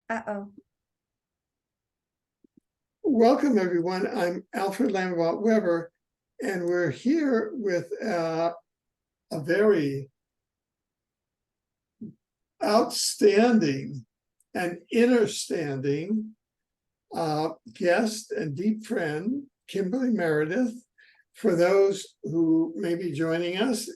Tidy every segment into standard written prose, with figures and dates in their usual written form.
Uh-oh. Welcome, everyone. I'm Alfred Weber, and we're here with a very outstanding and understanding guest and deep friend, Kimberly Meredith. For those who may be joining us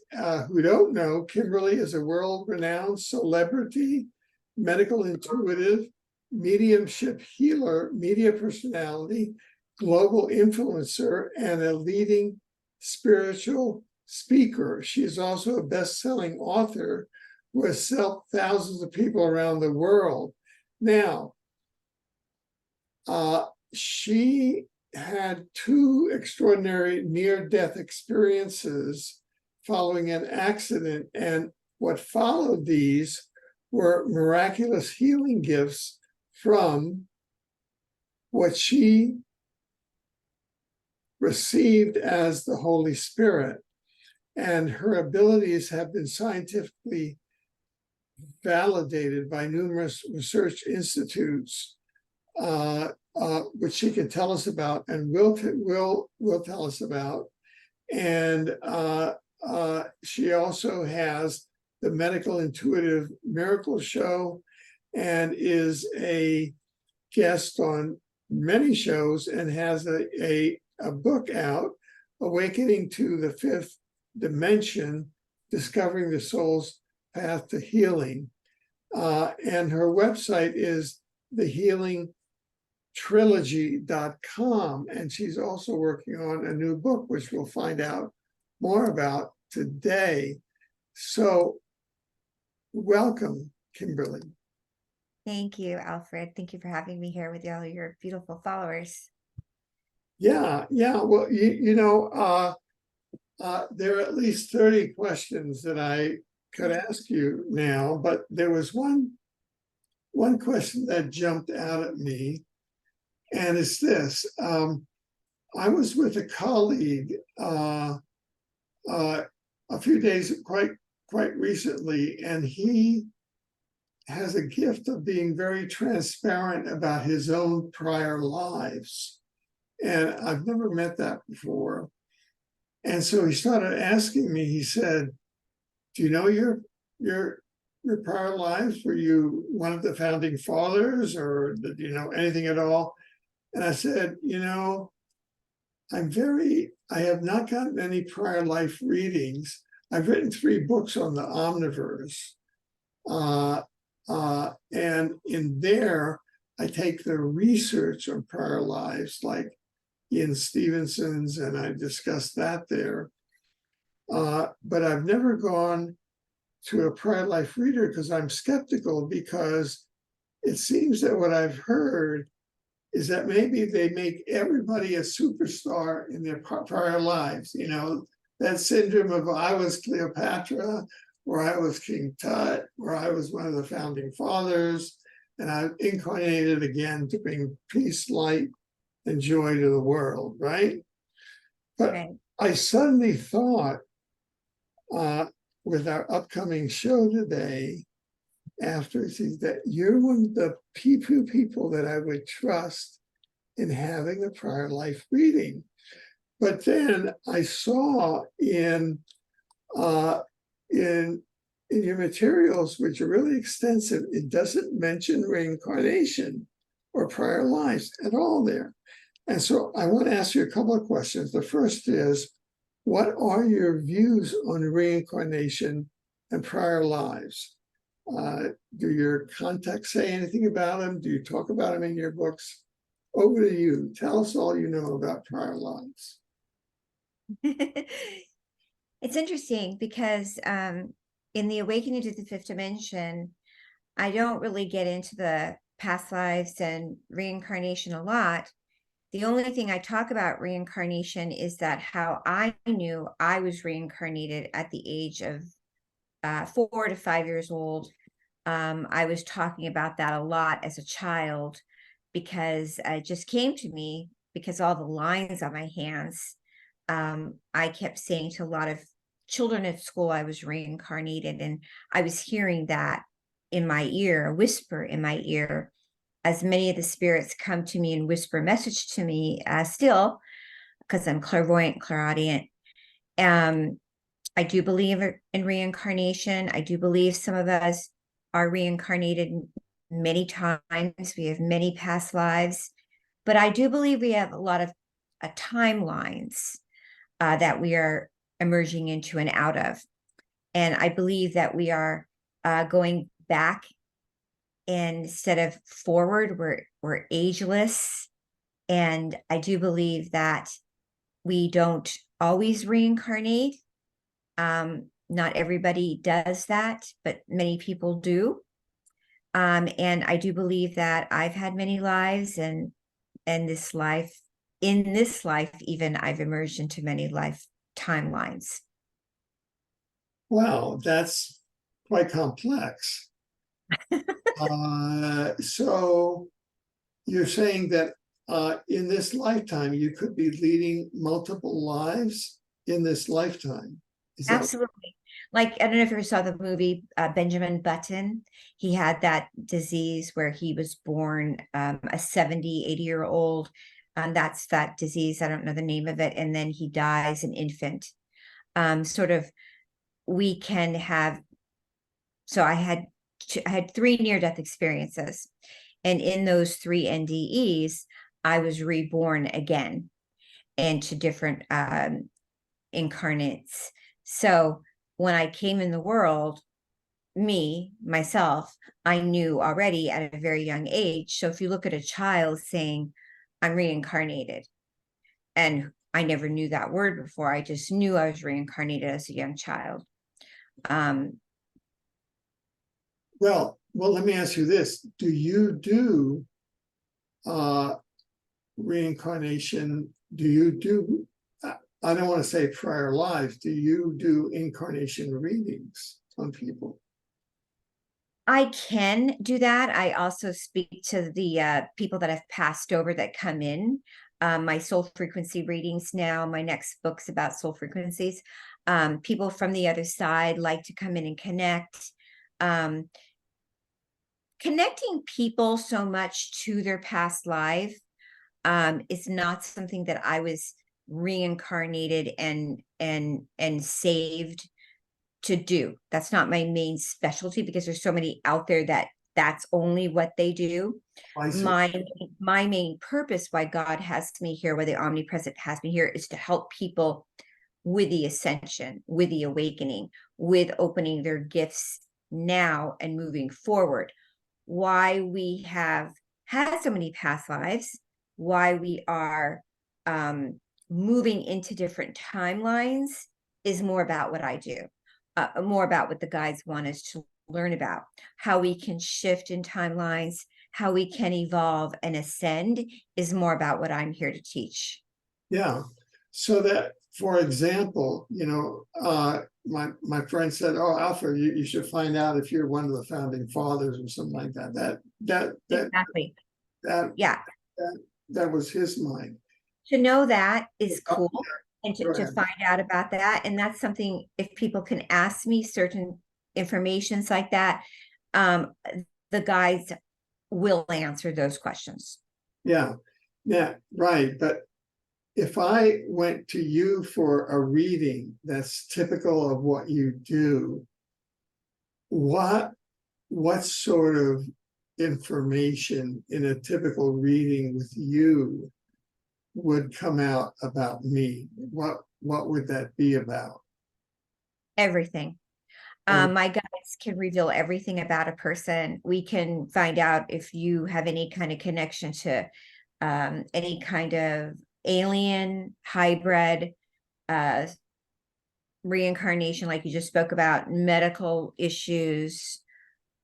who don't know, Kimberly is a world-renowned celebrity, medical intuitive, mediumship healer, media personality, global influencer, and a leading spiritual speaker. She is also a best-selling author who has helped thousands of people around the world. Now, she had two extraordinary near-death experiences following an accident, and what followed these were miraculous healing gifts from what she received as the Holy Spirit. And her abilities have been scientifically validated by numerous research institutes, which she can tell us about and will tell us about. And she also has the Medical Intuitive Miracle Show and is a guest on many shows and has a book out, Awakening to the Fifth Dimension, Discovering the Soul's Path to Healing. And her website is thehealingtrilogy.com. And she's also working on a new book, which we'll find out more about today. So welcome, Kimberly. Thank you, Alfred. Thank you for having me here with all your beautiful followers. Yeah. Well, there are at least 30 questions that I could ask you now, but there was one question that jumped out at me, and it's this. I was with a colleague a few days, quite recently, and he has a gift of being very transparent about his own prior lives. And I've never met that before. And so he started asking me, he said, do you know your prior lives? Were you one of the founding fathers, or did you know anything at all? And I said, I have not gotten any prior life readings. I've written 3 books on the omniverse. And in there, I take the research on prior lives, like Ian Stevenson's, and I discussed that there. But I've never gone to a prior life reader because I'm skeptical, because it seems that what I've heard is that maybe they make everybody a superstar in their prior lives. That syndrome of I was Cleopatra, or I was King Tut, or I was one of the founding fathers, and I incarnated again to bring peace, light, and joy to the world, right? But right. I suddenly thought, with our upcoming show today, after, that you're one of the few people that I would trust in having a prior life reading. But then I saw in your materials, which are really extensive, it doesn't mention reincarnation or prior lives at all there. And so I want to ask you a couple of questions. The first is, what are your views on reincarnation and prior lives? Do your contacts say anything about them? Do you talk about them in your books? Over to you. Tell us all you know about prior lives. It's interesting because in the Awakening to the Fifth Dimension, I don't really get into the past lives and reincarnation a lot. The only thing I talk about reincarnation is that how I knew I was reincarnated at the age of 4 to 5 years old. I was talking about that a lot as a child because it just came to me because all the lines on my hands. I kept saying to a lot of children at school I was reincarnated, and I was hearing that in my ear, a whisper in my ear. as many of the spirits come to me and whisper a message to me, still, because I'm clairvoyant, clairaudient. I do believe in reincarnation. I do believe some of us are reincarnated many times. We have many past lives, but I do believe we have a lot of timelines that we are emerging into and out of. And I believe that we are going back instead of forward. We're ageless. And I do believe that we don't always reincarnate. Not everybody does that, but many people do. And I do believe that I've had many lives, and in this life, even I've emerged into many life timelines. Wow, that's quite complex. So you're saying that in this lifetime, you could be leading multiple lives in this lifetime. Is that Absolutely. Like, I don't know if you ever saw the movie Benjamin Button. He had that disease where he was born a 70, 80-year-old. That's that disease. I don't know the name of it. And then he dies an infant. Sort of, we can have, so I had 3 near-death experiences. And in those 3 NDEs, I was reborn again into different incarnates. So when I came in the world, myself, I knew already at a very young age. So if you look at a child saying, I'm reincarnated, and I never knew that word before, I just knew I was reincarnated as a young child. well, let me ask you this. Do you do reincarnation? Do you do, I don't want to say prior lives, do you do incarnation readings on people? I can do that. I also speak to the people that have passed over that come in. My soul frequency readings now, my next book's about soul frequencies. People from the other side like to come in and connect. Connecting people so much to their past life is not something that I was reincarnated and saved to do. That's not my main specialty, because there's so many out there that that's only what they do. I see. My main purpose, why God has me here, why the omnipresent has me here, is to help people with the ascension, with the awakening, with opening their gifts now and moving forward. Why we have had so many past lives, why we are moving into different timelines, is more about what I do. More about what the guides want us to learn about, how we can shift in timelines, how we can evolve and ascend, is more about what I'm here to teach. Yeah. So that, for example, my friend said, "Oh, Alfred, you should find out if you're one of the founding fathers or something like that." Exactly. That Yeah. that was his mind. To know that is Oh, cool, and go to ahead. find out about that. And that's something, if people can ask me certain informations like that, the guides will answer those questions. Yeah, right. But if I went to you for a reading that's typical of what you do, what sort of information in a typical reading with you would come out about me? What would that be about? Everything. My guides can reveal everything about a person. We can find out if you have any kind of connection to any kind of alien, hybrid, uh, reincarnation, like you just spoke about, medical issues.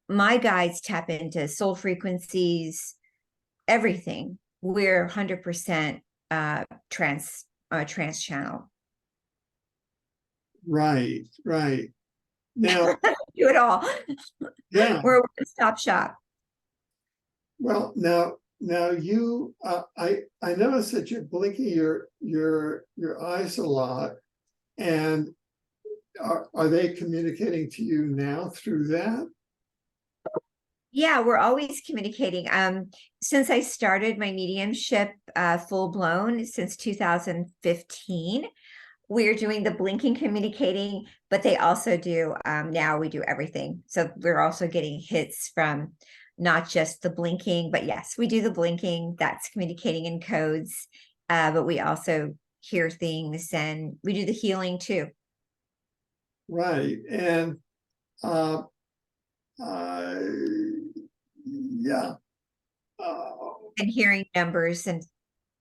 My guides tap into soul frequencies, everything. We're 100% trans channel. Right. Now, Do it all. yeah. We're a one-stop shop. Well, now you, I noticed that you're blinking your eyes a lot, and are they communicating to you now through that? Yeah, we're always communicating. Since I started my mediumship full blown since 2015, we're doing the blinking communicating, but they also do now we do everything. So we're also getting hits from not just the blinking, but yes, we do the blinking, that's communicating in codes. But we also hear things and we do the healing too. Right. And uh, uh, yeah. Uh, And hearing numbers and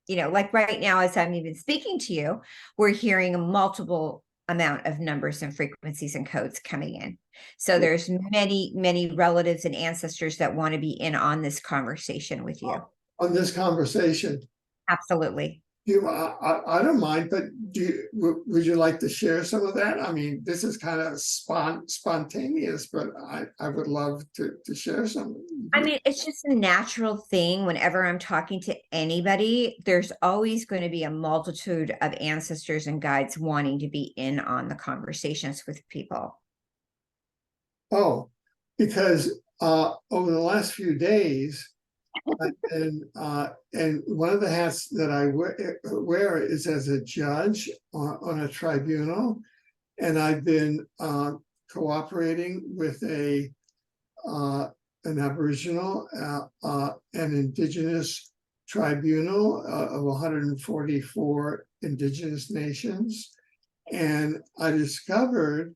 like right now, as I'm even speaking to you, we're hearing a multiple amount of numbers and frequencies and codes coming in. So there's many, many relatives and ancestors that want to be in on this conversation with you. on this conversation, Absolutely. I don't mind, but would you like to share some of that? I mean, this is kind of spontaneous, but I would love to share some. I mean, it's just a natural thing. Whenever I'm talking to anybody, there's always going to be a multitude of ancestors and guides wanting to be in on the conversations with people. Oh, because over the last few days, and one of the hats that I wear is as a judge on a tribunal, and I've been cooperating with an Aboriginal and Indigenous tribunal of 144 Indigenous nations, and I discovered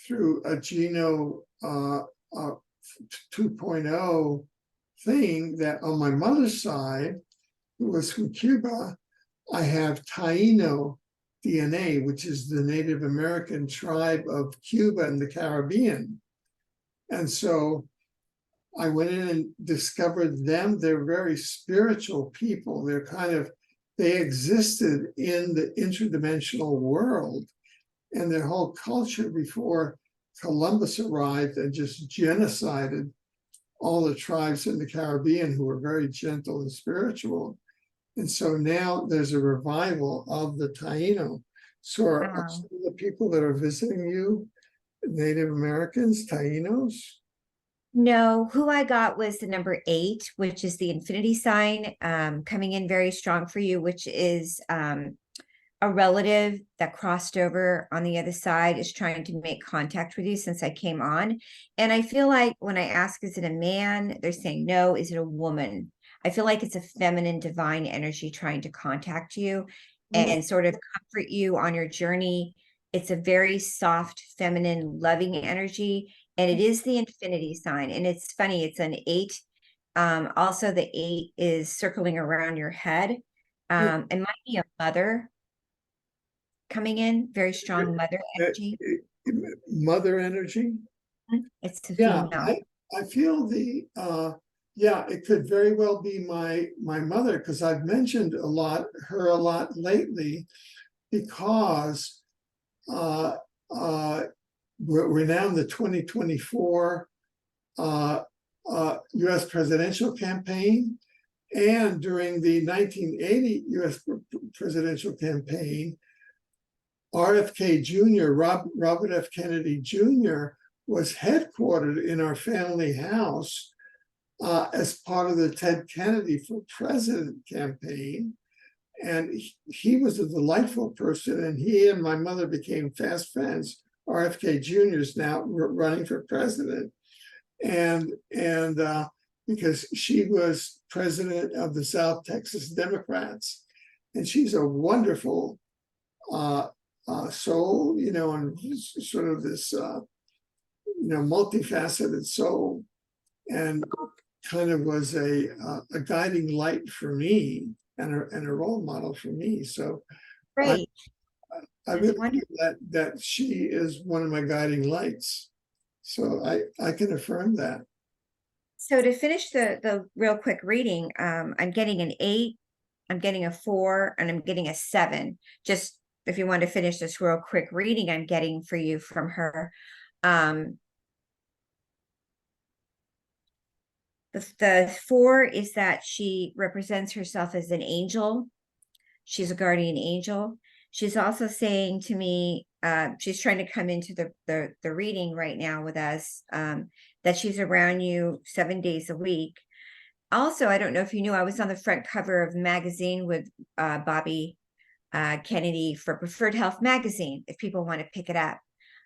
through a Geno 2.0 thing that on my mother's side, who was from Cuba, I have Taino DNA, which is the Native American tribe of Cuba and the Caribbean. And so I went in and discovered them. They're very spiritual people. They existed in the interdimensional world, and their whole culture before Columbus arrived and just genocided all the tribes in the Caribbean who were very gentle and spiritual. And so now there's a revival of the Taino. So are some of the people that are visiting you Native Americans, Tainos? No, who I got was the number 8, which is the infinity sign, coming in very strong for you, which is a relative that crossed over on the other side is trying to make contact with you since I came on. And I feel like when I ask, is it a man? They're saying no. Is it a woman? I feel like it's a feminine divine energy trying to contact you and sort of comfort you on your journey. It's a very soft, feminine, loving energy. And it is the infinity sign. And it's funny, it's an 8. Also, the 8 is circling around your head. It might be a mother coming in, very strong mother energy. Mother energy? It's a Yeah, female. I feel yeah, it could very well be my mother, because I've mentioned her a lot lately, because we're now in the 2024 US presidential campaign, and during the 1980 US presidential campaign, RFK Jr., Robert F. Kennedy Jr., was headquartered in our family house as part of the Ted Kennedy for President campaign. And he was a delightful person, and he and my mother became fast friends. RFK Jr. is now running for president. And because she was president of the South Texas Democrats, and she's a wonderful soul, and sort of this, multifaceted soul, and kind of was a guiding light for me and a role model for me. So Great. I really feel that she is one of my guiding lights. So I can affirm that. So to finish the real quick reading, I'm getting an 8, I'm getting a 4, and I'm getting a 7. Just if you want to finish this real quick reading, I'm getting for you from her. The 4 is that she represents herself as an angel. She's a guardian angel. She's also saying to me, she's trying to come into the reading right now with us, that she's around you 7 days a week. Also, I don't know if you knew, I was on the front cover of the magazine with Bobby Kennedy for Preferred Health magazine, if people want to pick it up.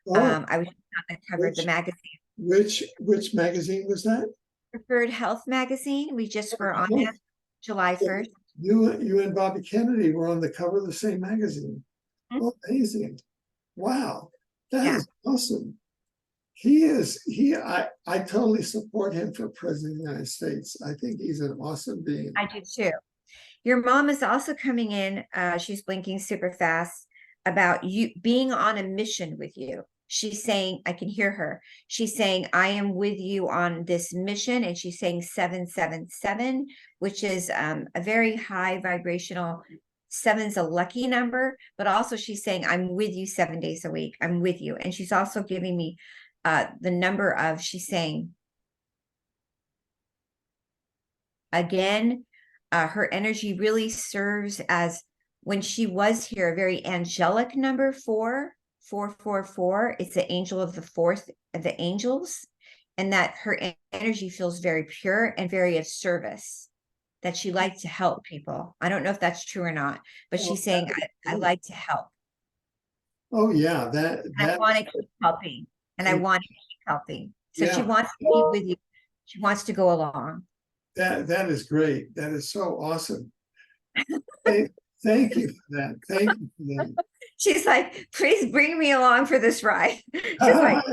Oh, I was on the cover of the magazine. which magazine was that? Preferred Health magazine. We just were on that July 1st. You and Bobby Kennedy were on the cover of the same magazine. Mhm. Oh, amazing. Wow. That Yeah. is awesome. I totally support him for president of the United States. I think he's an awesome being. I do too. Your mom is also coming in. She's blinking super fast about you being on a mission with you. She's saying, I can hear her. She's saying, I am with you on this mission. And she's saying 777, which is a very high vibrational. Seven's a lucky number, but also she's saying, I'm with you 7 days a week. I'm with you. And she's also giving me the number of, she's saying, again, her energy really serves as, when she was here, a very angelic number, 444. It's the angel of the fourth of the angels, and that her energy feels very pure and very of service, that she liked to help people. I don't know if that's true or not, but Oh, she's saying, I like to help. oh yeah, I want to keep helping, and I want to keep helping. So she yeah, wants to be with you. She wants to go along. that is great. That is so awesome. Thank, thank you for that. Thank you for that. She's like, please bring me along for this ride. She's like,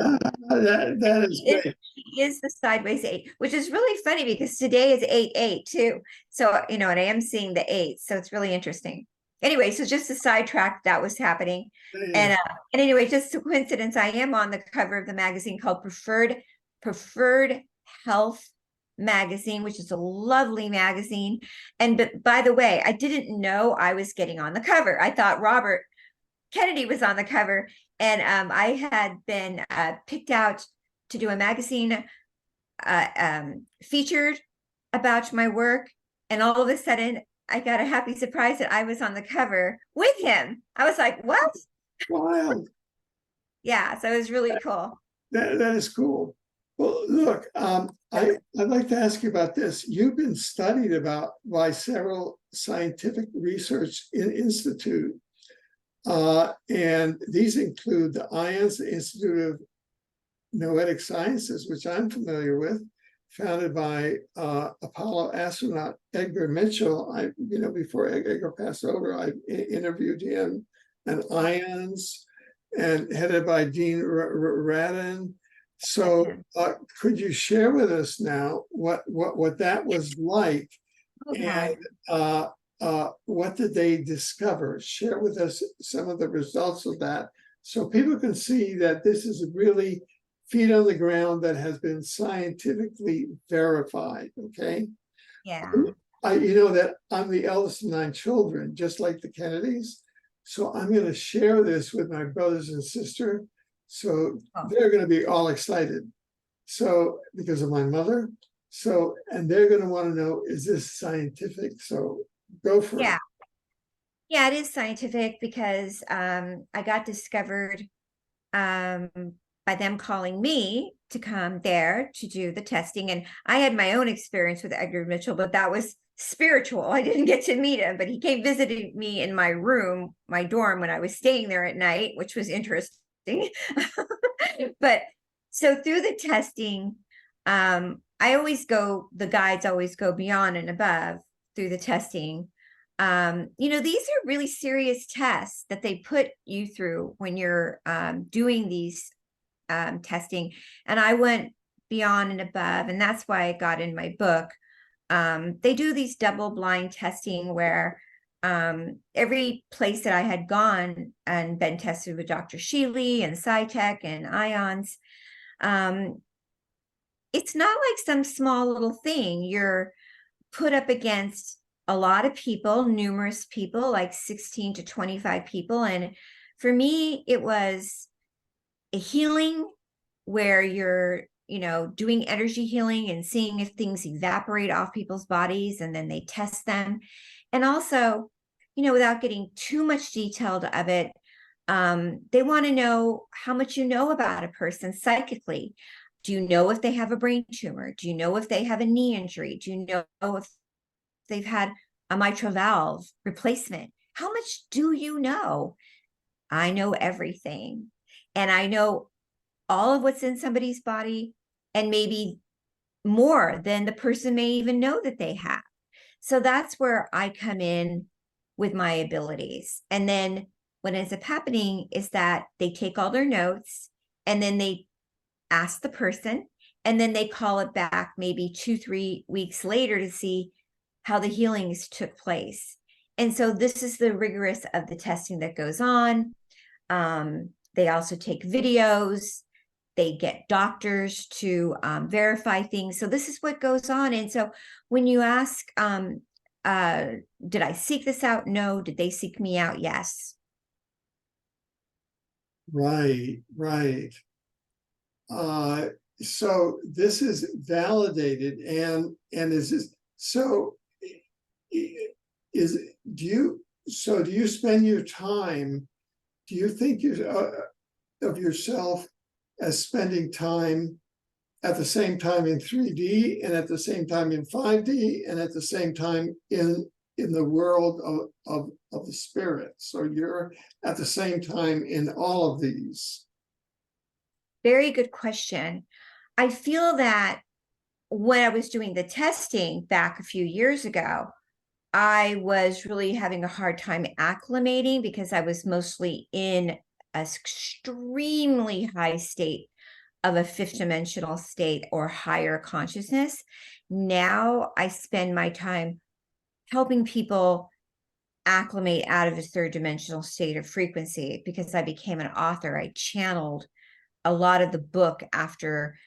That is great. she is the sideways 8, which is really funny because today is 8/8 too. So, and I am seeing the 8. So it's really interesting. Anyway, so just a sidetrack that was happening. Yeah. And anyway, just a coincidence, I am on the cover of the magazine called Preferred Health magazine, which is a lovely magazine. And but by the way, I didn't know I was getting on the cover. I thought Robert Kennedy was on the cover, and I had been picked out to do a magazine featured about my work, and all of a sudden I got a happy surprise that I was on the cover with him. I was like, what? Wow. Yeah, so it was really cool. That is cool. Well, look, I'd like to ask you about this. You've been studied about by several scientific research institute, and these include the IONS, the Institute of Noetic Sciences, which I'm familiar with, founded by Apollo astronaut Edgar Mitchell. Before Edgar passed over, I interviewed him, and IONS, and headed by Dean Radin. So could you share with us now what that was like? Okay. And what did they discover? Share with us some of the results of that, so people can see that this is really feet on the ground that has been scientifically verified. Okay. Yeah. That I'm the eldest of 9 children, just like the Kennedys. So I'm going to share this with my brothers and sister. So they're going to be all excited. So because of my mother. So, and they're going to want to know, is this scientific? So go for it. Yeah, it is scientific because I got discovered by them calling me to come there to do the testing. And I had my own experience with Edgar Mitchell, but that was spiritual. I didn't get to meet him, but he came visiting me in my room, my dorm, when I was staying there at night, which was interesting. But so through the testing, the guides always go beyond and above through the testing. These are really serious tests that they put you through when you're doing these testing. And I went beyond and above, and that's why I got in my book. They do these double-blind testing where every place that I had gone and been tested with Dr. Sheely and SciTech and IONS, it's not like some small little thing. You're put up against a lot of people, numerous people, like 16 to 25 people. And for me, it was a healing where you're, doing energy healing and seeing if things evaporate off people's bodies, and then they test them. And also, without getting too much detailed of it, they want to know how much you know about a person psychically. Do you know if they have a brain tumor? Do you know if they have a knee injury? Do you know if they've had a mitral valve replacement? How much do you know? I know everything. And I know all of what's in somebody's body, and maybe more than the person may even know that they have. So that's where I come in with my abilities. And then what ends up happening is that they take all their notes and then they ask the person, and then they call it back maybe 2-3 weeks later to see how the healings took place. And so this is the rigorous of the testing that goes on. They also take videos. They get doctors to verify things. So this is what goes on. And so when you ask, did I seek this out? No. Did they seek me out? Yes. Right, right. So this is validated, and is this so? Is do you spend your time? Do you think of yourself as spending time at the same time in 3D and at the same time in 5D and at the same time in the world of the spirit? So you're at the same time in all of these. Very good question. I feel that when I was doing the testing back a few years ago, I was really having a hard time acclimating because I was mostly in an extremely high state of a fifth dimensional state or higher consciousness. Now I spend my time helping people acclimate out of a third dimensional state of frequency because I became an author. I channeled a lot of the book after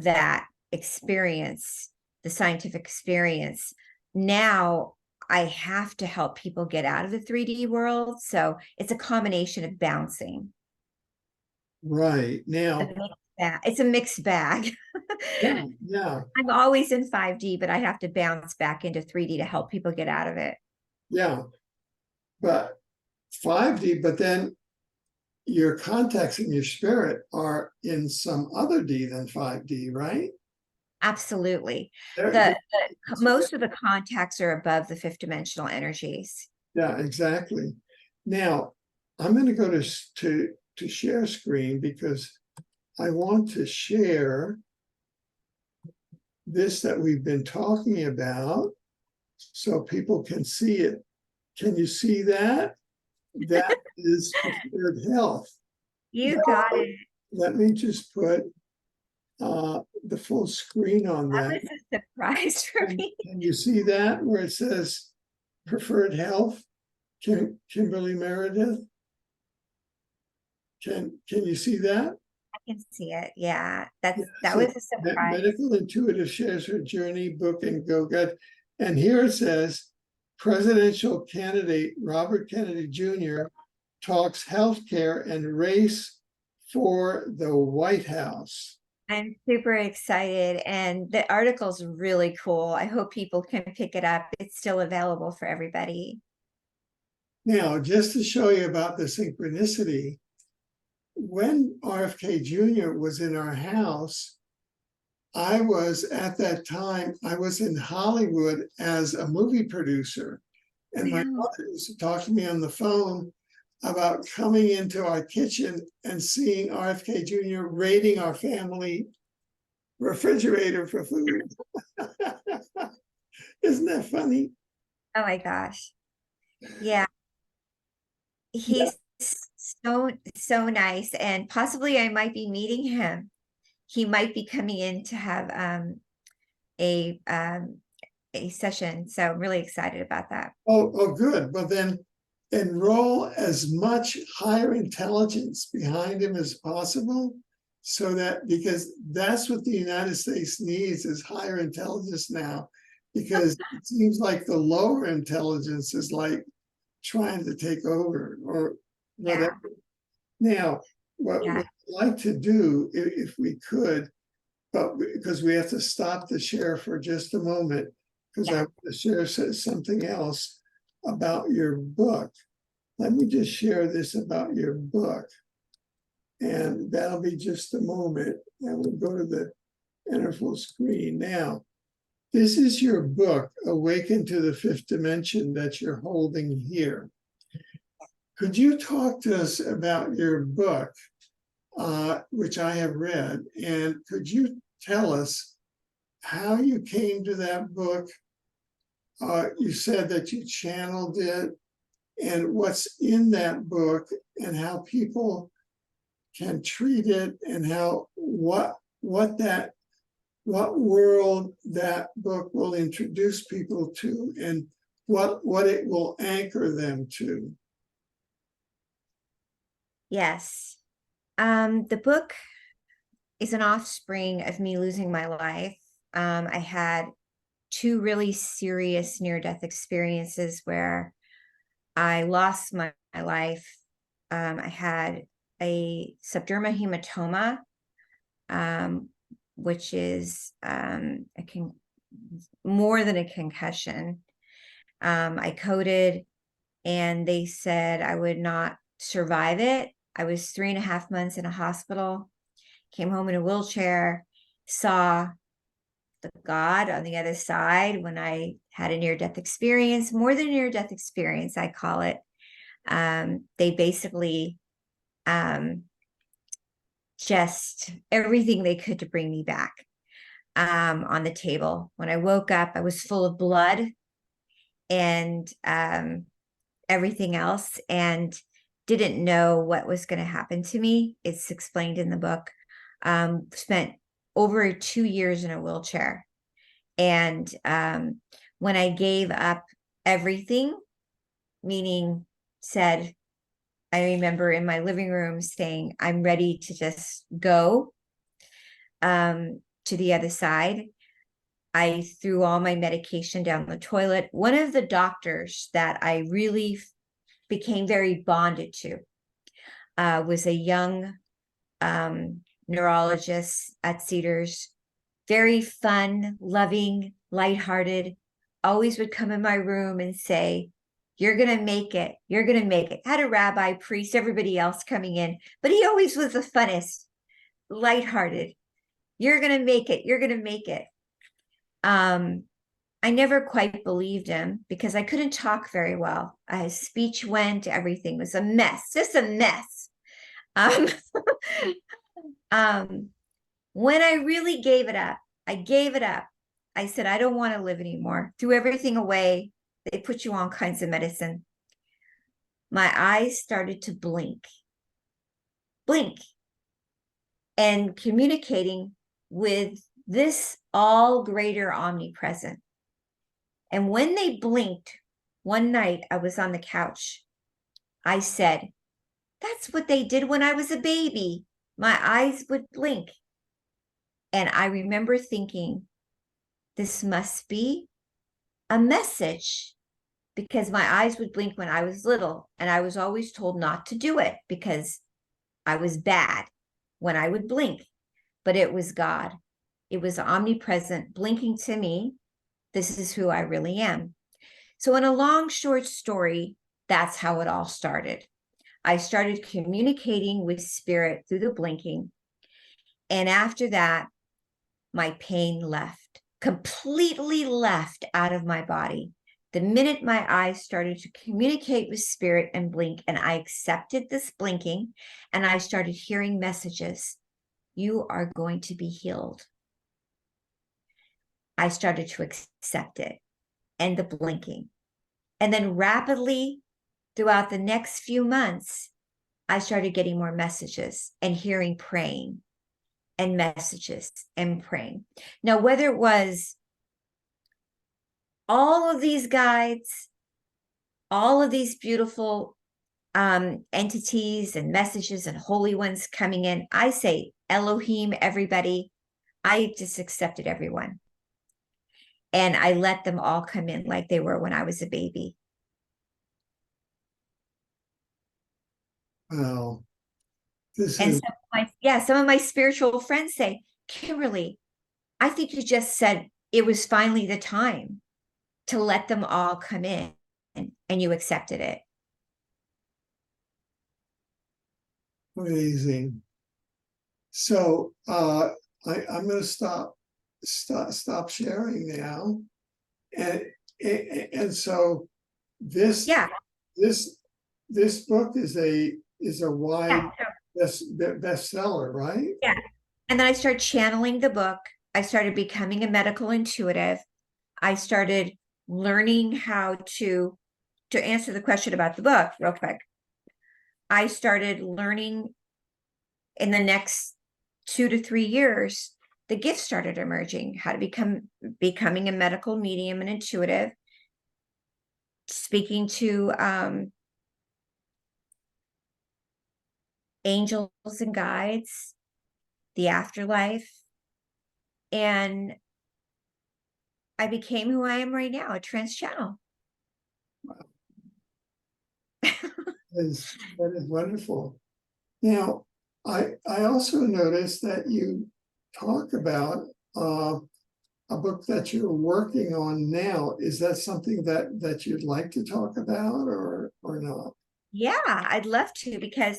that experience, the scientific experience. Now I have to help people get out of the 3D world. So it's a combination of bouncing. Right now, It's a mixed bag. yeah, yeah, I'm always in 5D, but I have to bounce back into 3D to help people get out of it. yeah. But 5D, but then your contacts in your spirit are in some other D than 5D, right? Absolutely. They're- Most of the contacts are above the fifth dimensional energies. yeah, exactly. Now, I'm going to go to share screen because I want to share this that we've been talking about so people can see it. Can you see that? That is preferred health. You got it. Let me just put the full screen on That that. was a surprise for me. Can you see that where it says preferred health? Kimberly Meredith? Can you see that? I can see it. Yeah, that So was a surprise. Medical Intuitive shares her journey book and go get. And here it says, presidential candidate Robert Kennedy Jr. talks healthcare and race for the White House. I'm super excited, and the article's really cool. I hope people can pick it up. It's still available for everybody. Now, just to show you about the synchronicity, when RFK Jr. was in our house, I was at that time, I was in Hollywood as a movie producer. And my Wow. mother used to talk to me on the phone about coming into our kitchen and seeing RFK Jr. raiding our family refrigerator for food. Isn't that funny? Oh my gosh. Yeah. He's so nice, and possibly I might be meeting him. He might be coming in to have a session. So I'm really excited about that. Oh, good. Well, then enroll as much higher intelligence behind him as possible, so that because that's what the United States needs is higher intelligence now, because it seems like the lower intelligence is like trying to take over or whatever. Now, what Yeah. we'd like to do, if we could, but because we have to stop the share for just a moment, because I want to share something else about your book. Let me just share this about your book. And that'll be just a moment. Now we'll go to the enter screen. Now, this is your book, Awaken to the Fifth Dimension, that you're holding here. Could you talk to us about your book, which I have read, and could you tell us how you came to that book? You said that you channeled it, and what's in that book, and how people can treat it, and how what world that book will introduce people to, and what it will anchor them to. Yes. The book is an offspring of me losing my life. I had 2 really serious near-death experiences where I lost my life. I had a subdermal hematoma, which is more than a concussion. I coded, and they said I would not survive it. I was 3.5 months in a hospital, came home in a wheelchair, saw the God on the other side when I had a near-death experience, more than a near-death experience, I call it. They basically just everything they could to bring me back on the table. When I woke up, I was full of blood and everything else, and didn't know what was going to happen to me. It's explained in the book. Spent over 2 years in a wheelchair. And when I gave up everything, meaning said, I remember in my living room saying, I'm ready to just go to the other side. I threw all my medication down the toilet. One of the doctors that I really became very bonded to was a young neurologist at Cedars, very fun, loving, lighthearted, always would come in my room and say, you're going to make it. You're going to make it. Had a rabbi, priest, everybody else coming in, but he always was the funnest, lighthearted. You're going to make it. You're going to make it. I never quite believed him because I couldn't talk very well. His speech went, everything was a mess, just a mess. When I really gave it up, I gave it up. I said, I don't want to live anymore. Threw everything away. They put you on kinds of medicine. My eyes started to blink, and communicating with this all greater omnipresent. And when they blinked, one night I was on the couch. I said, that's what they did when I was a baby. My eyes would blink. And I remember thinking, this must be a message, because my eyes would blink when I was little, and I was always told not to do it because I was bad when I would blink. But it was God. It was omnipresent blinking to me. This is who I really am. So in a long, short story, that's how it all started. I started communicating with spirit through the blinking. And after that, my pain left, completely left out of my body. The minute my eyes started to communicate with spirit and blink, and I accepted this blinking, and I started hearing messages, you are going to be healed. I started to accept it and the blinking. And then rapidly throughout the next few months, I started getting more messages and hearing praying and messages and praying. Now, whether it was all of these guides, all of these beautiful entities and messages and holy ones coming in, I say Elohim, everybody, I just accepted everyone. And I let them all come in like they were when I was a baby. Wow. And some of my spiritual friends say, Kimberly, I think you just said it was finally the time to let them all come in, and you accepted it. Amazing. So I'm going to stop sharing now, and so this Yeah, this this book is a wide yeah, so- bestseller, right? yeah. And then I started channeling the book. I started becoming a medical intuitive. I started learning how to answer the question about the book real quick. I started learning in the next 2 to 3 years, the gifts started emerging, how to becoming a medical medium and intuitive, speaking to angels and guides, the afterlife. And I became who I am right now, a trans channel. That is wonderful. Now, I also noticed that you talk about a book that you're working on now. Is that something that you'd like to talk about or not? Yeah, I'd love to, because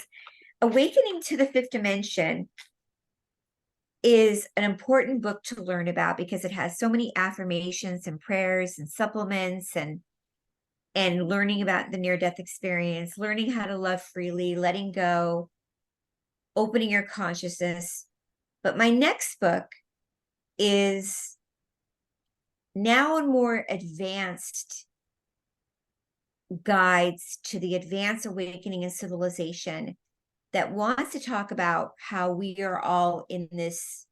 Awakening to the Fifth Dimension is an important book to learn about because it has so many affirmations and prayers and supplements and learning about the near-death experience, learning how to love freely, letting go, opening your consciousness. But my next book is now a more advanced guides to the advanced awakening and civilization that wants to talk about how we are all in this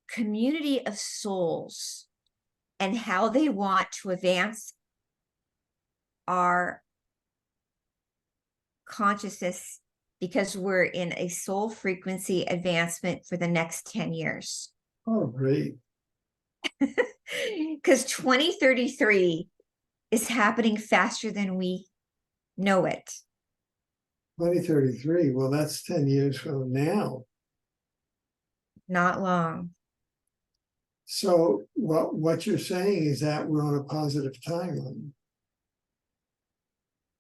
community of souls and how they want to advance our consciousness because we're in a soul frequency advancement for the next 10 years. Oh, great. Because 2033 is happening faster than we know it. 2033. Well, that's 10 years from now. Not long. So what you're saying is that we're on a positive timeline.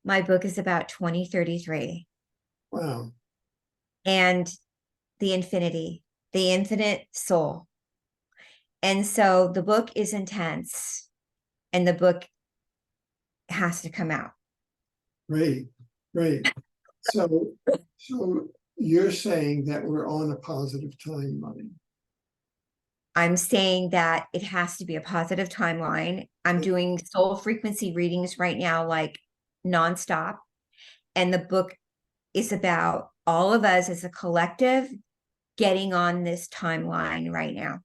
My book is about 2033 Wow. and the infinity, the infinite soul. And so the book is intense and the book has to come out. Great. Great. So you're saying that we're on a positive timeline. I'm saying that it has to be a positive timeline. I'm doing soul frequency readings right now, like nonstop. And the book is about all of us as a collective getting on this timeline right now.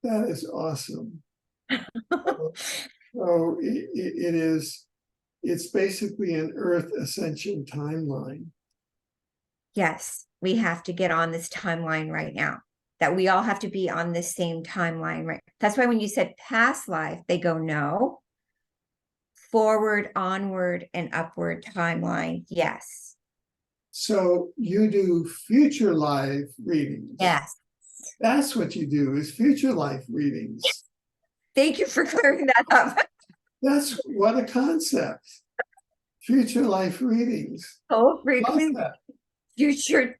That is awesome. So it is, it's basically an Earth ascension timeline. Yes, we have to get on this timeline right now. That we all have to be on this same timeline, right? That's why when you said past life, they go, no. Forward, onward, and upward timeline. Yes. So you do future life readings. Yes. That's what you do, is future life readings. Thank you for clearing that up. That's what a concept. Future life readings. Soul Love frequency, that. future.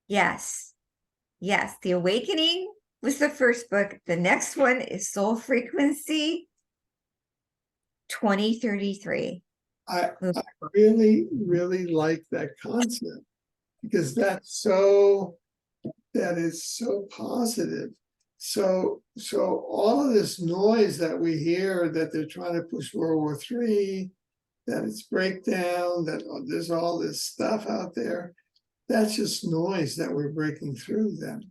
Yes. Yes. The Awakening was the first book. The next one is Soul Frequency 2033. I really, really like that concept because that is so positive. So all of this noise that we hear that they're trying to push World War III, that it's breakdown, that there's all this stuff out there, that's just noise that we're breaking through then.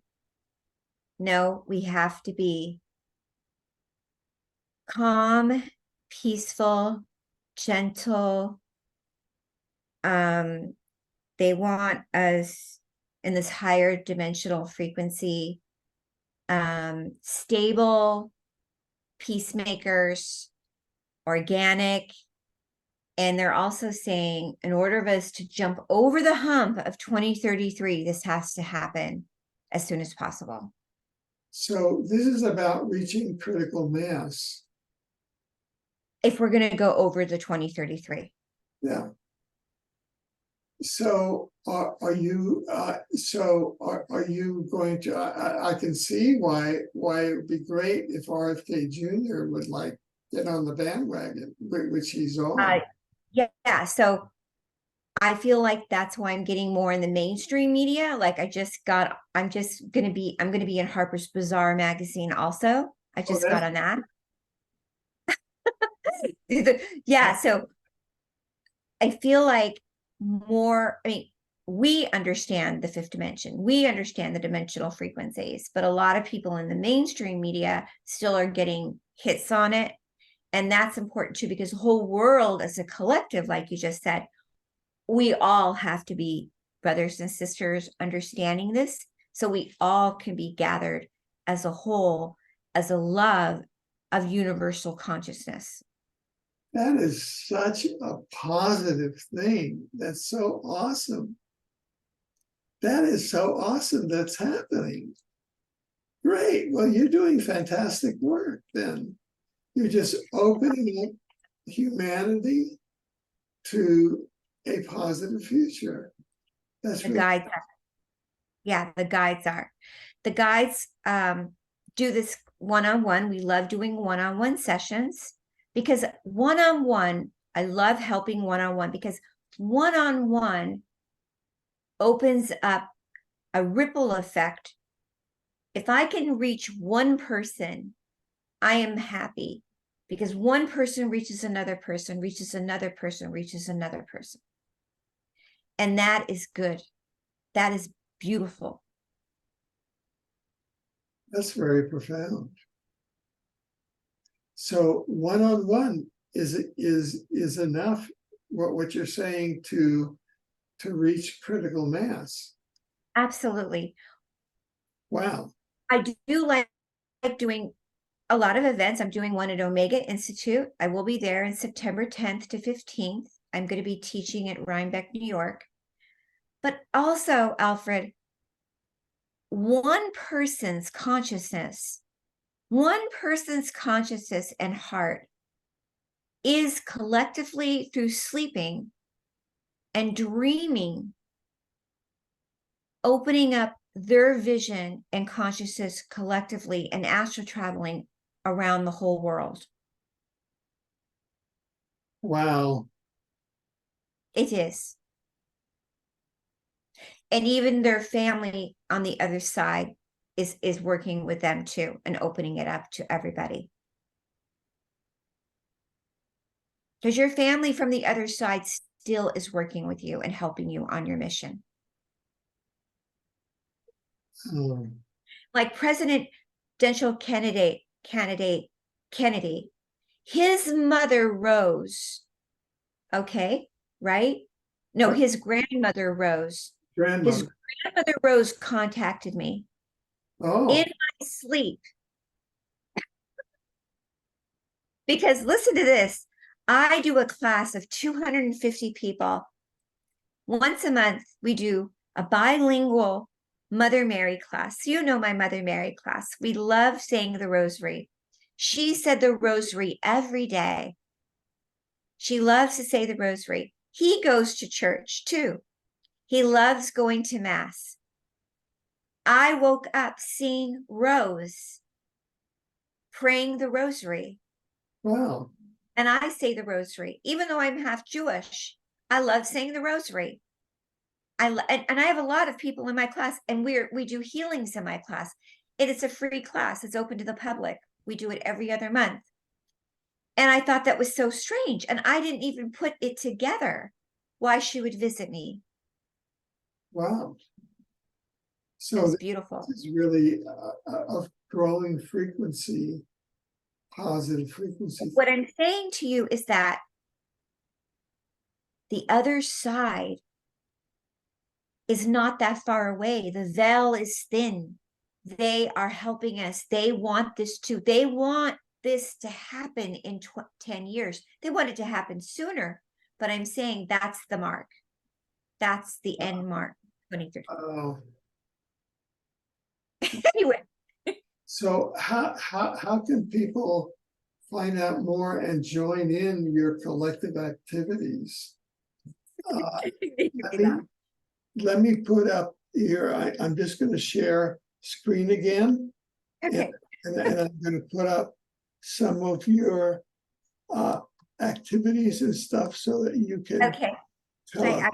No, we have to be calm, peaceful, gentle. They want us in this higher dimensional frequency, stable, peacemakers, organic. And they're also saying, in order for us to jump over the hump of 2033, this has to happen as soon as possible. So this is about reaching critical mass. If we're going to go over the 2033. Yeah. So are you are you going to I can see why it would be great if RFK Jr. would like get on the bandwagon, which he's on. Yeah, so I feel like that's why I'm getting more in the mainstream media. Like I'm gonna be in Harper's Bazaar magazine also. I Oh, just got that's on that. Yeah, so I feel like I mean, we understand the fifth dimension, we understand the dimensional frequencies, but a lot of people in the mainstream media still are getting hits on it. And that's important too, because the whole world as a collective, like you just said, we all have to be brothers and sisters understanding this. So we all can be gathered as a whole, as a love of universal consciousness. that is such a positive thing. That's so awesome. That is so awesome that's happening. Great. Well, you're doing fantastic work then. You're just opening up humanity to a positive future. That's The really guides are, yeah, the guides are. The guides do this one-on-one. We love doing one-on-one sessions because one-on-one, I love helping one-on-one because one-on-one opens up a ripple effect. If I can reach one person, I am happy because one person reaches another person, reaches another person, reaches another person. And that is good. That is beautiful. that's very profound. So one-on-one is enough what you're saying to reach critical mass. Absolutely. Wow. I do like doing a lot of events. I'm doing one at Omega Institute. I will be there in September 10th to 15th. I'm going to be teaching at Rhinebeck, New York. But also, Alfred, one person's consciousness, one person's consciousness and heart is collectively through sleeping and dreaming, opening up their vision and consciousness collectively and astral traveling around the whole world. Wow. It is. And even their family on the other side is working with them too and opening it up to everybody. Because your family from the other side still is working with you and helping you on your mission. Um, Like presidential candidate Kennedy, his mother Rose, okay, right? No, his grandmother Rose. His grandmother. grandmother Rose contacted me in Oh, my sleep because listen to this. I do a class of 250 people. Once a month, we do a bilingual Mother Mary class. You know my Mother Mary class. We love saying the rosary. She said the rosary every day. She loves to say the rosary. He goes to church too. He loves going to mass. I woke up seeing Rose praying the rosary. wow. And I say the rosary, even though I'm half Jewish. I love saying the rosary. And I have a lot of people in my class, and we do healings in my class. It is a free class. It's open to the public. We do it every other month. And I thought that was so strange. And I didn't even put it together why she would visit me. Wow. It So is this beautiful. is really a growing frequency, positive frequency. What I'm saying to you is that the other side is not that far away. The veil is thin. They are helping us. They want this to happen in 10 years. They want it to happen sooner, but I'm saying that's the mark. That's the end mark, 23. Oh, Anyway, so how can people find out more and join in your collective activities? let me, let me put up here, I'm just gonna share screen again. Okay. And I'm gonna put up some of your activities and stuff so that you can Okay. tell us.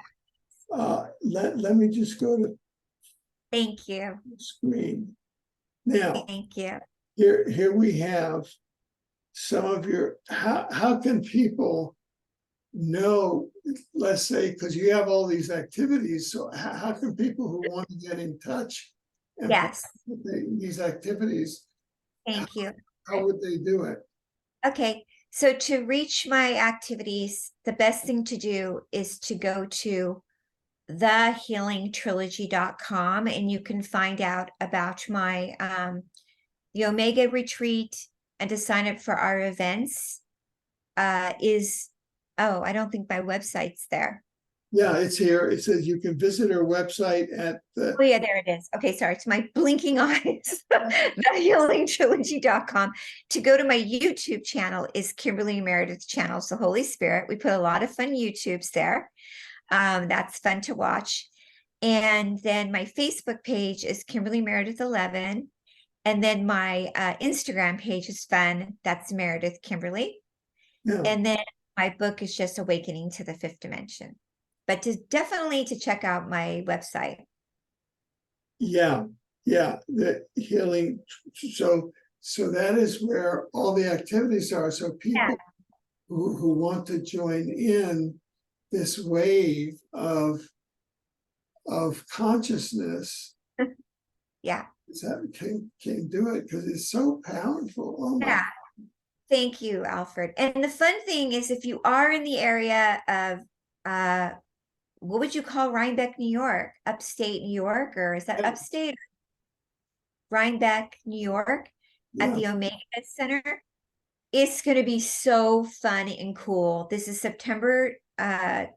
Let me just go to Thank you. the screen. Now, Thank you. here we have some of your, how can people know, let's say, because you have all these activities, so how can people who want to get in touch and Yes. participate these activities, Thank you. how would they do it? Okay. So to reach my activities, the best thing to do is to go to thehealingtrilogy.com and you can find out about my the Omega retreat, and to sign up for our events is, oh, I don't think my website's there. Yeah, it's here. It says you can visit our website at Oh yeah, there it is. Okay, sorry, it's my blinking eyes. Thehealingtrilogy.com. To go to my YouTube channel is Kimberly Meredith Channels, the Holy Spirit. We put a lot of fun YouTubes there. That's fun to watch. And then my Facebook page is Kimberly Meredith 11. And then my Instagram page is fun. That's Meredith Kimberly. yeah. And then my book is just Awakening to the Fifth Dimension. But definitely to check out my website. Yeah, the healing. So that is where all the activities are. So people who want to join in this wave of consciousness, Yeah. can do it because it's so powerful. Oh my. Yeah. Thank you, Alfred. And the fun thing is, if you are in the area of what would you call Rhinebeck, New York, upstate New York, or is that upstate? Rhinebeck, New York, at Yeah. the Omega Center. It's going to be so fun and cool. This is September 10th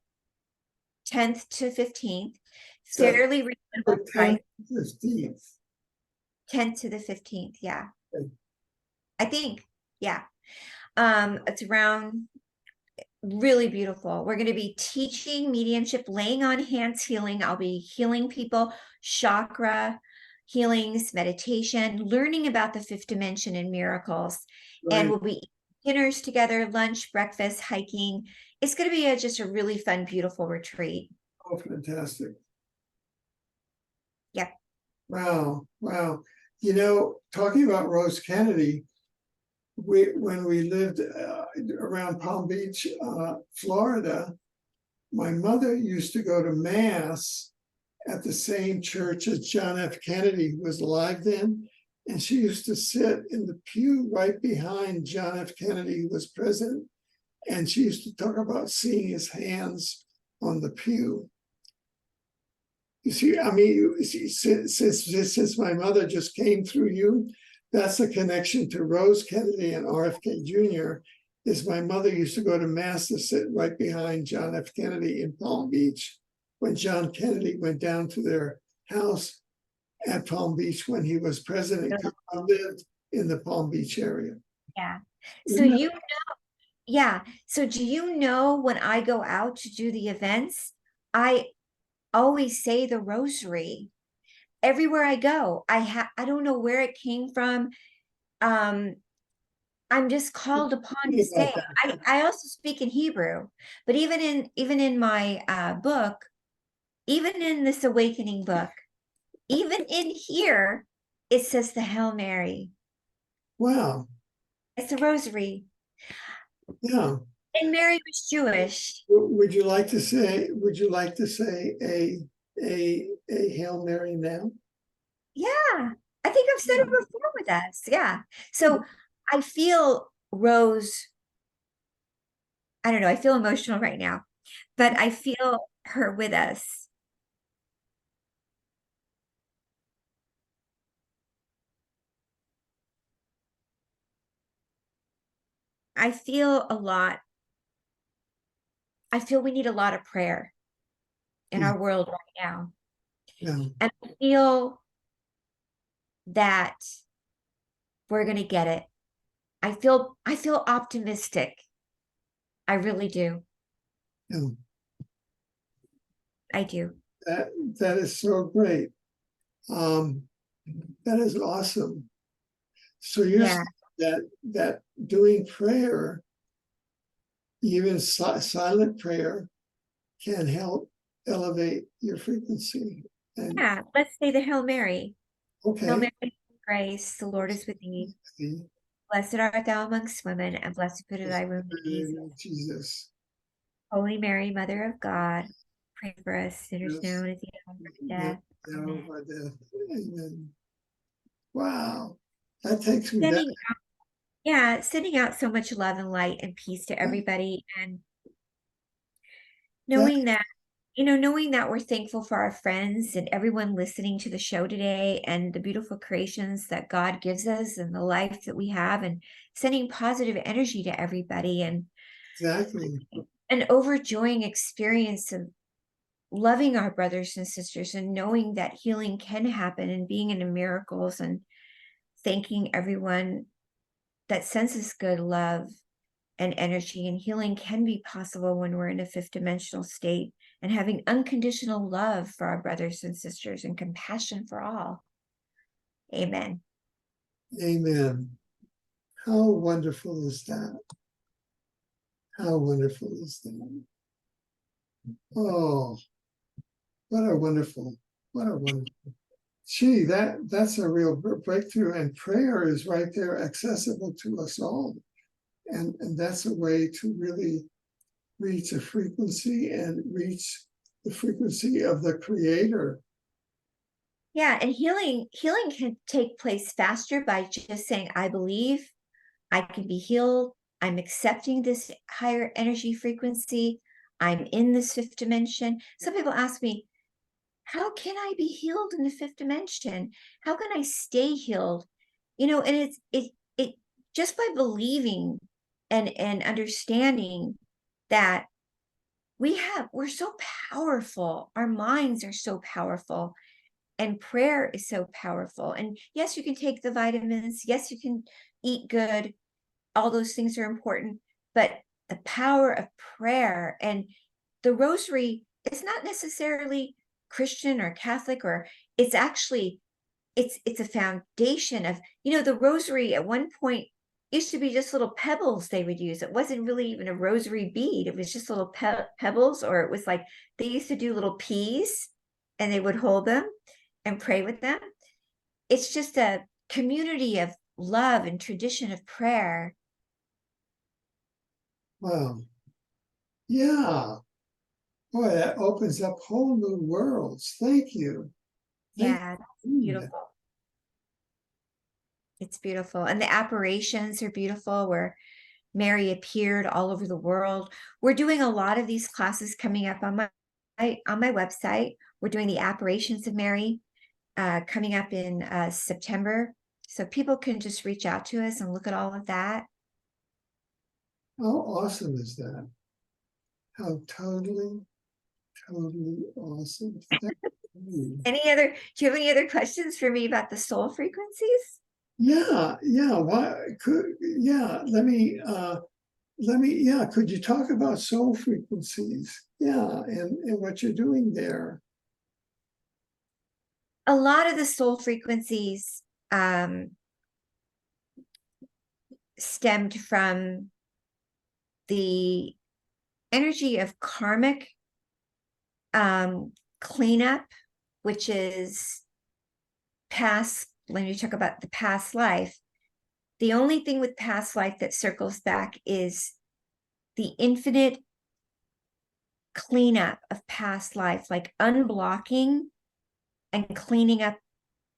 to 15th. So Fairly reasonable price. 15th. 10th to the 15th. Yeah. Okay. I think. Yeah. It's around, really beautiful. We're going to be teaching mediumship, laying on hands healing. I'll be healing people, chakra healings, meditation, learning about the fifth dimension and miracles. Right. And we'll be dinners together, lunch, breakfast, hiking. It's going to be just a really fun, beautiful retreat. Oh, fantastic. Yep. Wow. You know, talking about Rose Kennedy, when we lived around Palm Beach, Florida, my mother used to go to mass at the same church as John F. Kennedy, who was alive then. And she used to sit in the pew right behind John F. Kennedy, who was president. And she used to talk about seeing his hands on the pew. You see, I mean, since my mother just came through you, that's a connection to Rose Kennedy and RFK Jr. Is my mother used to go to mass to sit right behind John F. Kennedy in Palm Beach when John Kennedy went down to their house at Palm Beach when he was president, because I lived in the Palm Beach area. Yeah. So you know, yeah. So do you know, when I go out to do the events, I always say the rosary everywhere I go. I don't know where it came from. I'm just called upon to say. I also speak in Hebrew, but even in my book, even in this awakening book, even in here, it says the Hail Mary. Wow. It's a rosary. Yeah. And Mary was Jewish. Would you like to say a Hail Mary now? Yeah. I think I've said it before with us. Yeah. So I feel Rose, I don't know, I feel emotional right now, but I feel her with us. I feel a lot. I feel we need a lot of prayer in our world right now. Yeah. And I feel that we're going to get it. I feel optimistic. I really do. Yeah. I do. That is so great. Um, that is awesome. So you're Yeah. saying that doing prayer, even silent prayer, can help elevate your frequency. And Yeah. Let's say the Hail Mary. Hail okay, Mary, full of grace, the Lord is with thee. Blessed art thou amongst women, and blessed the fruit of thy womb, Jesus. Jesus. Holy Mary, Mother of God, pray for us sinners now Yes. and at the hour of our death. Amen. By death. Amen. Wow. That takes me back. Sending, yeah, sending out so much love and light and peace to everybody, and That knowing that, knowing that we're thankful for our friends and everyone listening to the show today and the beautiful creations that God gives us and the life that we have, and sending positive energy to everybody, and exactly. an overjoying experience of loving our brothers and sisters and knowing that healing can happen and being in the miracles, and thanking everyone that senses good love and energy, and healing can be possible when we're in a fifth dimensional state, and having unconditional love for our brothers and sisters and compassion for all. Amen. Amen. How wonderful is that? How wonderful is that? Oh, what a wonderful. Gee, that's a real breakthrough, and prayer is right there accessible to us all. And that's a way to really reach a frequency and reach the frequency of the creator. Yeah, and healing can take place faster by just saying, I believe I can be healed. I'm accepting this higher energy frequency. I'm in this fifth dimension. Some people ask me, how can I be healed in the fifth dimension? How can I stay healed? And it just by believing and understanding that we're so powerful. Our minds are so powerful, and prayer is so powerful. And yes, you can take the vitamins. Yes, you can eat good. All those things are important, but the power of prayer, and the rosary is not necessarily Christian or Catholic, or it's actually it's a foundation of, the rosary at one point used to be just little pebbles they would use. It wasn't really even a rosary bead. It was just little pebbles, or it was like they used to do little peas and they would hold them and pray with them. It's just a community of love and tradition of prayer. Wow. Yeah. Boy, that opens up whole new worlds. Thank you. Thank Yeah, that's you. beautiful. It's beautiful. And the apparitions are beautiful, where Mary appeared all over the world. We're doing a lot of these classes coming up on my website. We're doing the apparitions of Mary coming up in September. So people can just reach out to us and look at all of that. How awesome is that? How totally, totally awesome. Thank you. Do you have any other questions for me about the soul frequencies? Yeah. Yeah, could you talk about soul frequencies? Yeah, and what you're doing there. A lot of the soul frequencies stemmed from the energy of karmic cleanup, which is past. When you talk about the past life, the only thing with past life that circles back is the infinite cleanup of past life, like unblocking and cleaning up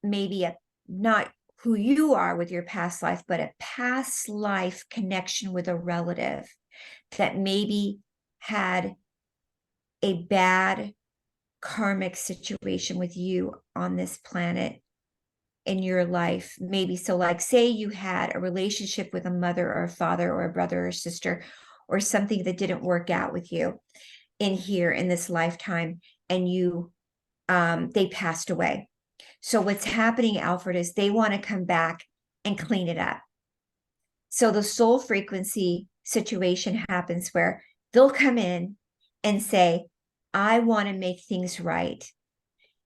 maybe not who you are with your past life, but a past life connection with a relative that maybe had a bad karmic situation with you on this planet in your life. Maybe so, like, say you had a relationship with a mother or a father or a brother or sister, or something that didn't work out with you in here in this lifetime, and they passed away. So what's happening, Alfred, is they want to come back and clean it up. So the soul frequency situation happens where they'll come in and say, I want to make things right.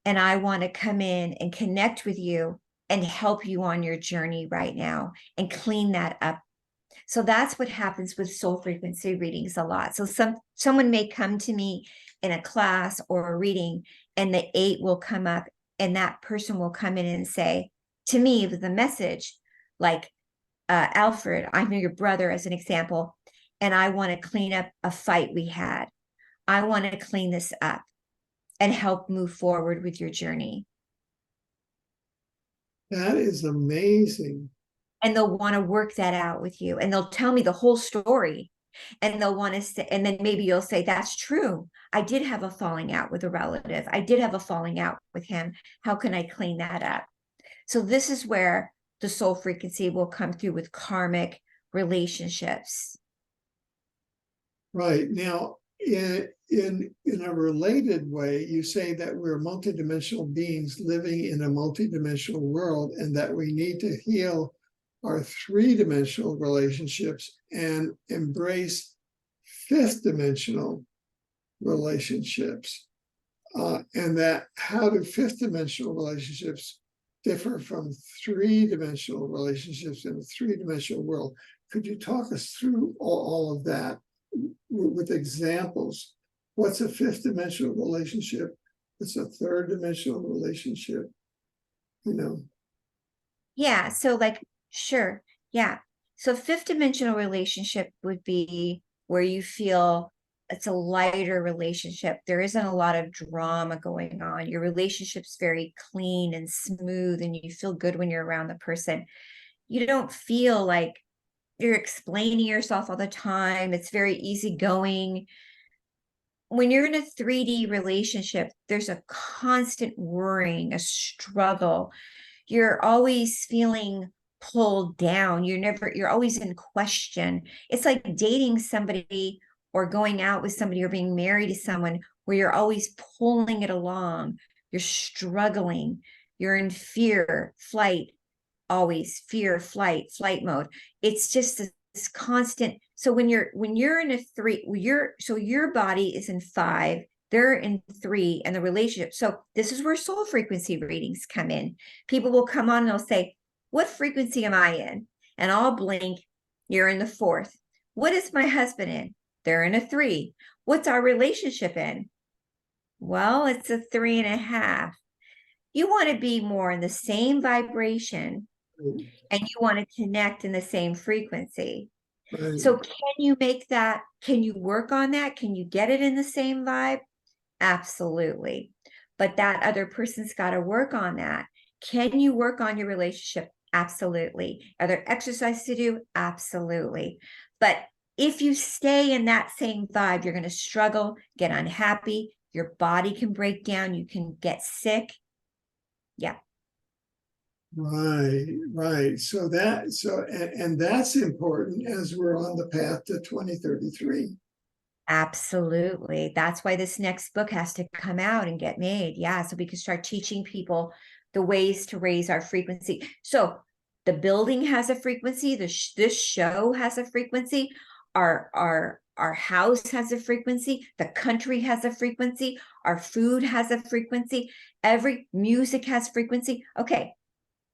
And I want to come in and connect with you and help you on your journey right now and clean that up. So that's what happens with soul frequency readings a lot. So someone may come to me in a class or a reading, and the 8 will come up, and that person will come in and say to me with a message like, Alfred, I'm your brother, as an example, and I want to clean up a fight we had. I want to clean this up and help move forward with your journey. That is amazing. And they'll want to work that out with you, and they'll tell me the whole story, and they'll want to say, and then maybe you'll say, that's true. I did have a falling out with a relative. I did have a falling out with him. How can I clean that up? So this is where the soul frequency will come through with karmic relationships. Right. Now, in a related way, you say that we're multidimensional beings living in a multidimensional world, and that we need to heal our three-dimensional relationships and embrace fifth-dimensional relationships. And that how do fifth-dimensional relationships differ from three-dimensional relationships in a three-dimensional world? Could you talk us through all of that with examples? What's a fifth-dimensional relationship? What's a third-dimensional relationship? You know? Yeah. So like, sure. Yeah. So fifth dimensional relationship would be where you feel it's a lighter relationship. There isn't a lot of drama going on. Your relationship's very clean and smooth, and you feel good when you're around the person. You don't feel like you're explaining yourself all the time. It's very easygoing. When you're in a 3D relationship, there's a constant worrying, a struggle. You're always feeling pulled down. You're always in question. It's like dating somebody or going out with somebody or being married to someone where you're always pulling it along. You're struggling. You're in fear, flight, always fear, flight mode. It's just this constant. So when you're in a 3, your body is in 5, they're in 3, and the relationship. So this is where soul frequency readings come in. People will come on and they'll say, what frequency am I in? And I'll blink. You're in the 4th. What is my husband in? They're in a 3. What's our relationship in? Well, it's a 3.5. You want to be more in the same vibration, and you want to connect in the same frequency. Right. So can you make that? Can you work on that? Can you get it in the same vibe? Absolutely. But that other person's got to work on that. Can you work on your relationship? Absolutely. Are there exercises to do? Absolutely. But if you stay in that same vibe, you're going to struggle, get unhappy. Your body can break down. You can get sick. Yeah. Right. So and that's important as we're on the path to 2033. Absolutely. That's why this next book has to come out and get made. Yeah. So we can start teaching people the ways to raise our frequency. So the building has a frequency. This show has a frequency. Our house has a frequency. The country has a frequency. Our food has a frequency. Every music has frequency. Okay.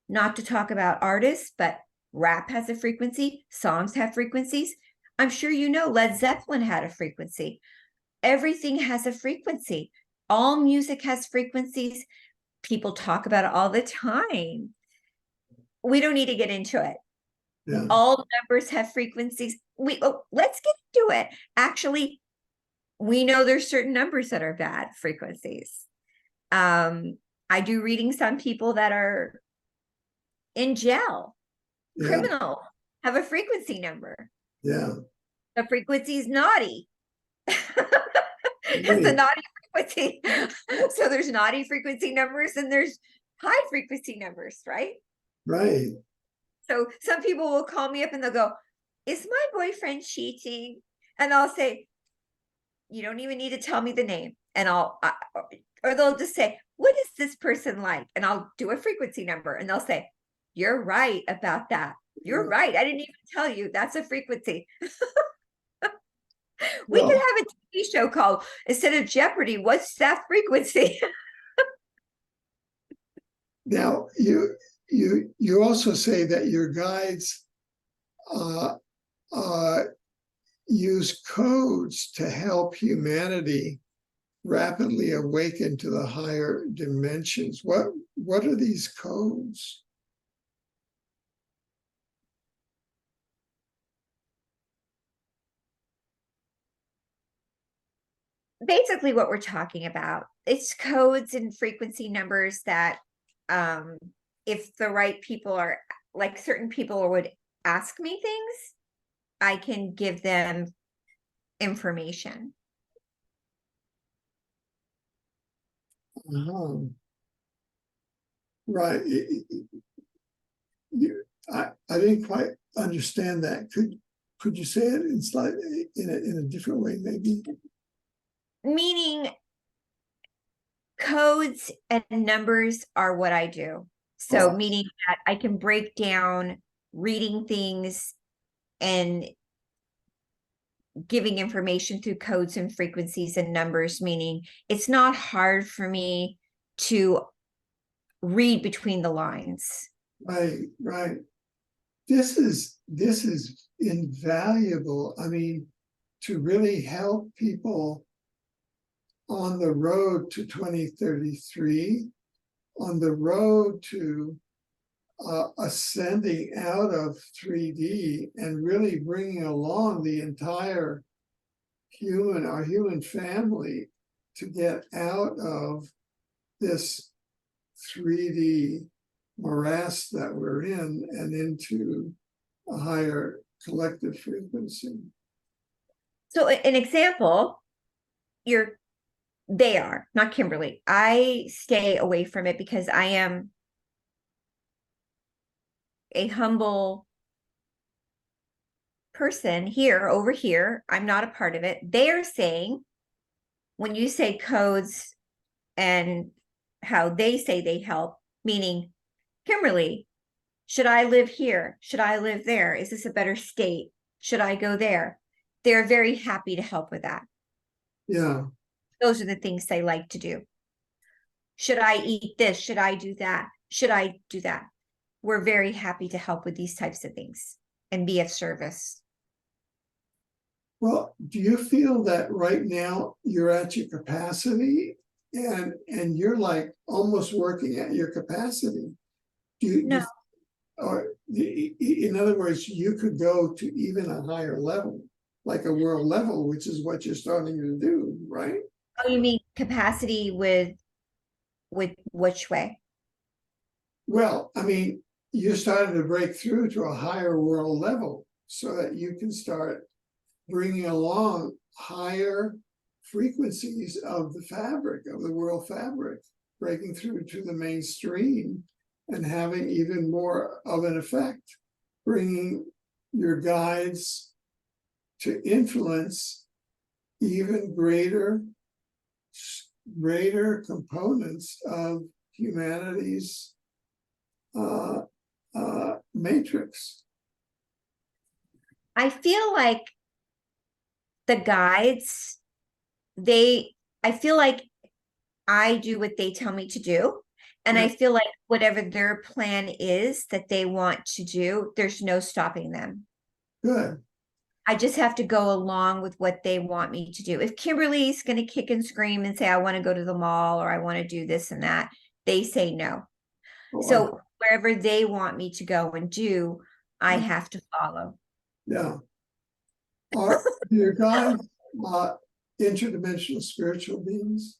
Not to talk about artists, but rap has a frequency. Songs have frequencies. I'm sure you know Led Zeppelin had a frequency. Everything has a frequency. All music has frequencies. People talk about it all the time. We don't need to get into it. Yeah. All numbers have frequencies. Let's get into it. Actually, we know there's certain numbers that are bad frequencies. I do readings on people that are in jail. Yeah. Criminal have a frequency number. Yeah. The frequency is naughty. It's a Right. naughty frequency. So there's naughty frequency numbers and there's high frequency numbers, right? Right. So some people will call me up and they'll go, is my boyfriend cheating? And I'll say, you don't even need to tell me the name. And or they'll just say, what is this person like? And I'll do a frequency number and they'll say, you're right about that. You're right. I didn't even tell you. That's a frequency. We could Well, have a TV show called, instead of Jeopardy, what's that frequency? now you also say that your guides uh, uh, use codes to help humanity rapidly awaken to the higher dimensions. What are these codes? Basically what we're talking about. It's codes and frequency numbers that um if the right people are, like certain people would ask me things, I can give them information. Uh-huh. Right. I didn't quite understand that. Could you say it in slightly in a different way, maybe? Meaning codes and numbers are what I do. So Oh, meaning that I can break down reading things and giving information through codes and frequencies and numbers, meaning it's not hard for me to read between the lines. right, right. This is invaluable. I mean, to really help people on the road to 2033, on the road to ascending out of 3D and really bringing along the entire our human family to get out of this 3D morass that we're in and into a higher collective frequency. So an example, you're they are, not Kimberly. I stay away from it because I am a humble person here, over here. I'm not a part of it. They're saying, when you say codes and how they say they help, meaning, Kimberly, should I live here? Should I live there? Is this a better state? Should I go there? They're very happy to help with that. Yeah. Those are the things they like to do. Should I eat this? Should I do that? Should I do that? We're very happy to help with these types of things and be of service. Well, do you feel that right now you're at your capacity and you're like almost working at your capacity? No, Or in other words, you could go to even a higher level, like a world level, which is what you're starting to do, right? oh, you mean capacity with which way? Well, I mean, you're starting to break through to a higher world level so that you can start bringing along higher frequencies of the fabric, of the world fabric, breaking through to the mainstream and having even more of an effect, bringing your guides to influence even greater components of humanity's matrix. I feel like the guides, I feel like I do what they tell me to do. And I feel like whatever their plan is that they want to do, there's no stopping them. Good. I just have to go along with what they want me to do. If Kimberly's going to kick and scream and say, I want to go to the mall or I want to do this and that, they say no. So wherever they want me to go and do, I have to follow. Yeah. Are your guides interdimensional spiritual beings?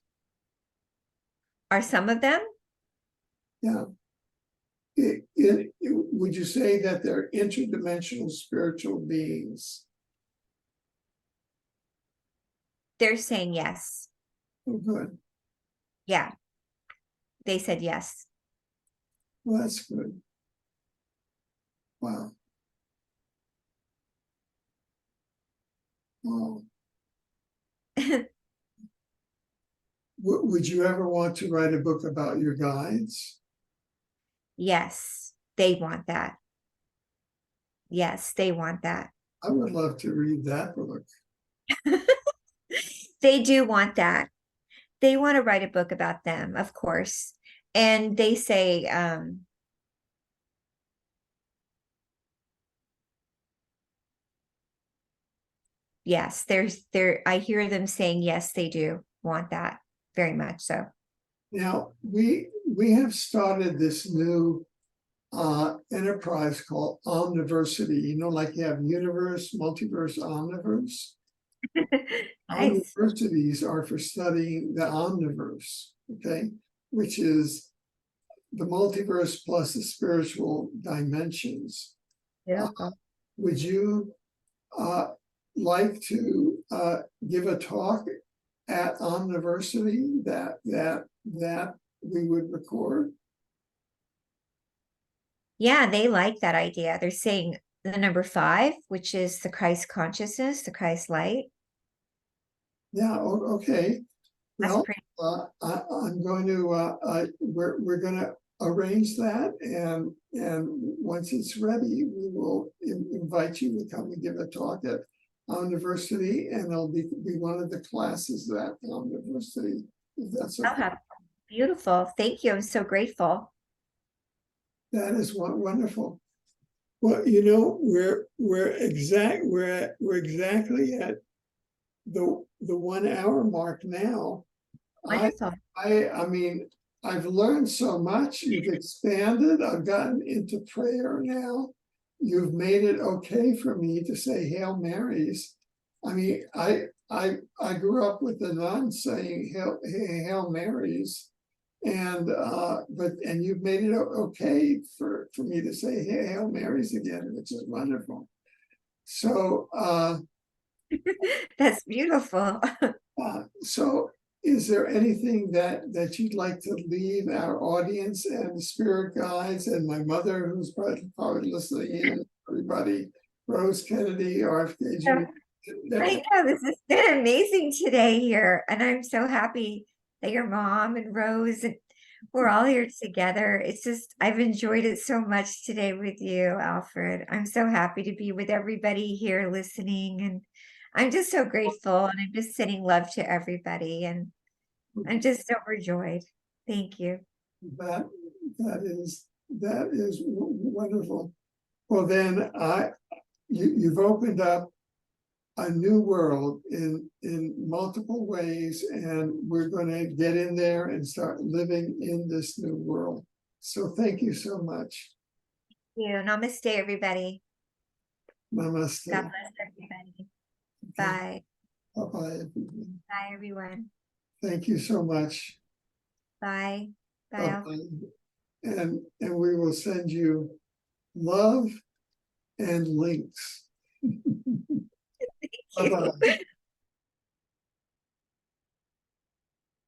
Are some of them? Yeah. Would you say that they're interdimensional spiritual beings? They're saying yes. Oh, good. Yeah. They said yes. Well, that's good. Wow. Wow. Would you ever want to write a book about your guides? Yes, they want that. Yes, they want that. I would love to read that book. They do want that. They want to write a book about them, of course. And they say, yes, I hear them saying, yes, they do want that very much so. Now, we have started this new enterprise called Omniversity. You know, like you have universe, multiverse, omniverse. Nice. Omniversities are for studying the omniverse, okay, which is the multiverse plus the spiritual dimensions. Beautiful. Would you like to give a talk at Omniversity that we would record? Yeah, they like that idea. They're saying the number 5, which is the Christ consciousness, the Christ light. Yeah, okay. That's Well, pretty. I'm going to we're going to arrange that, and once it's ready, we will invite you to come and give a talk at University, and it'll be one of the classes at University. If that's okay. Oh, beautiful. Thank you. I'm so grateful. That is wonderful. Well, you know, we're exactly at the 1 hour mark now. Wonderful. I mean, I've learned so much. You've expanded. I've gotten into prayer now. You've made it okay for me to say Hail Marys. I mean, I grew up with the nuns saying Hail Marys, and you've made it okay for me to say Hail Marys again, which is wonderful. So That's beautiful. so is there anything that you'd like to leave our audience and the spirit guides and my mother, who's probably listening in, everybody, Rose Kennedy, RFKG? I know this has been amazing today here, and I'm so happy that your mom and Rose and we're all here together. It's just I've enjoyed it so much today with you, Alfred. I'm so happy to be with everybody here listening, and I'm just so grateful, and I'm just sending love to everybody, and I'm just so overjoyed. Thank you. That is wonderful. Well, then you've opened up a new world in multiple ways, and we're going to get in there and start living in this new world. So thank you so much. Thank you. Namaste, everybody. Namaste. God bless everybody. Okay. Bye. Bye-bye, everyone. Bye, everyone. Thank you so much. Bye. Bye. Alfred. And we will send you love and links. Thank you. Bye-bye.